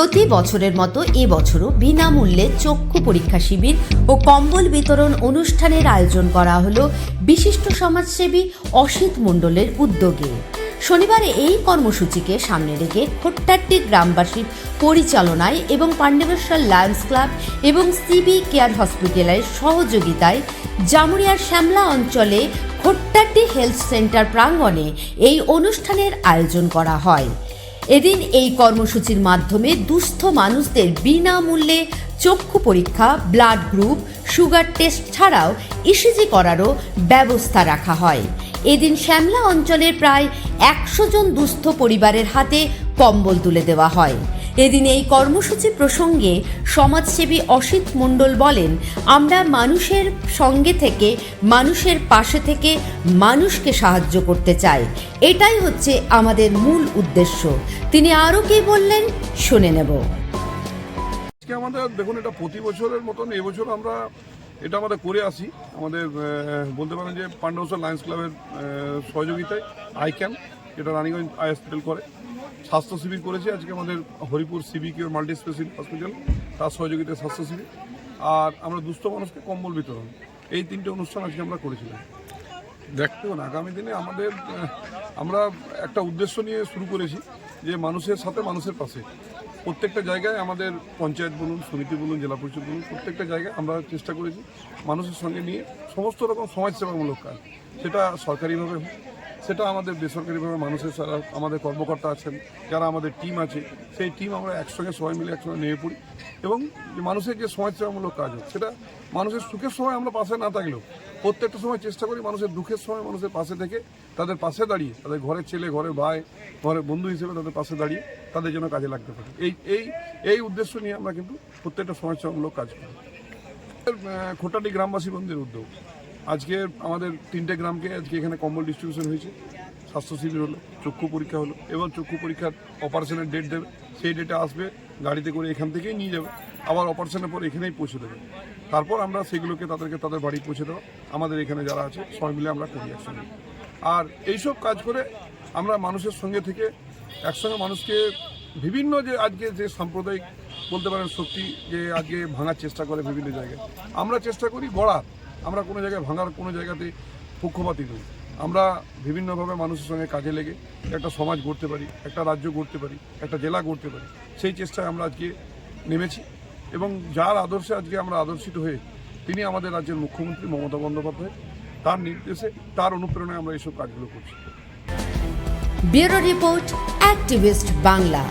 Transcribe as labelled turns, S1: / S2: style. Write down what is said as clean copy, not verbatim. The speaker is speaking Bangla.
S1: প্রতি বছরের মতো এবছরও বিনামূল্যে চক্ষু পরীক্ষা শিবির ও কম্বল বিতরণ অনুষ্ঠানের আয়োজন করা হলো বিশিষ্ট সমাজসেবী অসিত মণ্ডলের উদ্যোগে। শনিবার এই কর্মসূচিকে সামনে রেখে খোট্টাড্ডি গ্রামবাসীর পরিচালনায় এবং পাণ্ডবেশ্বর লায়ন্স ক্লাব এবং সিবি কেয়ার হসপিটালের সহযোগিতায় জামুরিয়ার শ্যামলা অঞ্চলে খোট্টাড্ডি হেলথ সেন্টার প্রাঙ্গণে এই অনুষ্ঠানের আয়োজন করা হয়। এদিন এই কর্মসূচির মাধ্যমে দুস্থ মানুষদের বিনামূল্যে চক্ষু পরীক্ষা, ব্লাড গ্রুপ, সুগার টেস্ট ছাড়াও ইসিজি করারও ব্যবস্থা রাখা হয়। এদিন শ্যামলা অঞ্চলের প্রায় 100 জন দুস্থ পরিবারের হাতে কম্বল তুলে দেওয়া হয়। এদিন এই কর্মসূচি প্রসঙ্গে সমাজসেবী অসিত মণ্ডল বলেন, আমরা মানুষের সঙ্গে থেকে, মানুষের পাশে থেকে মানুষকে সাহায্য করতে চাই, এটাই হচ্ছে আমাদের মূল উদ্দেশ্য। তিনি আরও কি বললেন শুনে নেব।
S2: আমাদের দেখুন, এটা প্রতি বছরের মতন এবছর আমরা এটা আমাদের করে আসি। আমাদের বলতে পারেন যে পাণ্ডবেশ্বর লায়ন্স ক্লাবের সহযোগিতায় আই ক্যাম্প, এটা রানীগঞ্জ আই হসপিটাল করে, স্বাস্থ্য শিবির করেছি আজকে আমাদের Haripur CB care multi speciality hospital, তার সহযোগিতায় স্বাস্থ্য শিবির, আর আমরা দুস্থ মানুষকে কম্বল বিতরণ, এই 3টে অনুষ্ঠান আজকে আমরা করেছিলাম। দেখুন, আগামী দিনে আমরা একটা উদ্দেশ্য নিয়ে শুরু করেছি যে মানুষের সাথে মানুষের পাশে। প্রত্যেকটা জায়গায় আমাদের পঞ্চায়েত বলুন, সমিতি বলুন, জেলা পরিষদ বলুন, প্রত্যেকটা জায়গায় আমরা চেষ্টা করেছি মানুষের সঙ্গে নিয়ে সমস্ত রকম সমাজসেবামূলক কাজ, সেটা সরকারিভাবে হোক, সেটা আমাদের বেসরকারিভাবে মানুষের সারা আমাদের কর্মকর্তা আছেন, যারা আমাদের টিম আছে, সেই টিম আমরা একসঙ্গে সবাই মিলে একসঙ্গে নেমে পড়ি এবং মানুষের যে সমাজসেবামূলক কাজ হোক, সেটা মানুষের সুখের সময় আমরা পাশে না থাকলেও প্রত্যেকটা সময় চেষ্টা করি মানুষের দুঃখের সময় মানুষের পাশে থেকে, তাদের পাশে দাঁড়িয়ে, তাদের ঘরের ছেলে, ঘরের ভাই, ঘরের বন্ধু হিসেবে তাদের পাশে দাঁড়িয়ে তাদের জন্য কাজে লাগতে পারি। এই উদ্দেশ্য নিয়ে আমরা কিন্তু প্রত্যেকটা সমাজসেবামূলক কাজ করি। খোট্টাড্ডি গ্রামবাসী বন্ধুদের উদ্যোগ, আজকে আমাদের 3টে গ্রামকে আজকে এখানে কম্বল ডিস্ট্রিবিউশন হয়েছে, স্বাস্থ্য শিবির হলো, চক্ষু পরীক্ষা হলো এবং চক্ষু পরীক্ষার অপারেশনের ডেট দেবে, সেই ডেটে আসবে, গাড়িতে করে এখান থেকেই নিয়ে যাবে, আবার অপারেশনের পর এখানেই পৌঁছে দেবে, তারপর আমরা সেগুলোকে তাদেরকে তাদের বাড়ি পৌঁছে দেবো। আমাদের এখানে যারা আছে সবাই মিলে আমরা করি একসঙ্গে। আর এইসব কাজ করে আমরা মানুষের সঙ্গে থেকে একসঙ্গে মানুষকে বিভিন্ন যে আজকে যে সাম্প্রদায়িক বলতে পারেন শক্তি যে আজকে ভাঙার চেষ্টা করে বিভিন্ন জায়গায়, আমরা চেষ্টা করি গড়ার, আমরা কোনো জায়গায় ভাঙার কোনো জায়গাতে পক্ষপাতী নই। আমরা বিভিন্নভাবে মানুষের সঙ্গে কাজে লেগে একটা সমাজ গড়তে পারি, একটা রাজ্য গড়তে পারি, একটা জেলা গড়তে পারি, সেই চেষ্টায় আমরা আজকে নেমেছি এবং যার আদর্শে আজকে আমরা আদর্শিত হয়ে তিনি আমাদের রাজ্যের মুখ্যমন্ত্রী মমতা বন্দ্যোপাধ্যায়, তার নির্দেশে, তার অনুপ্রেরণায় আমরা এইসব কাজগুলো করছি।
S1: Bureau report, activist Bangla.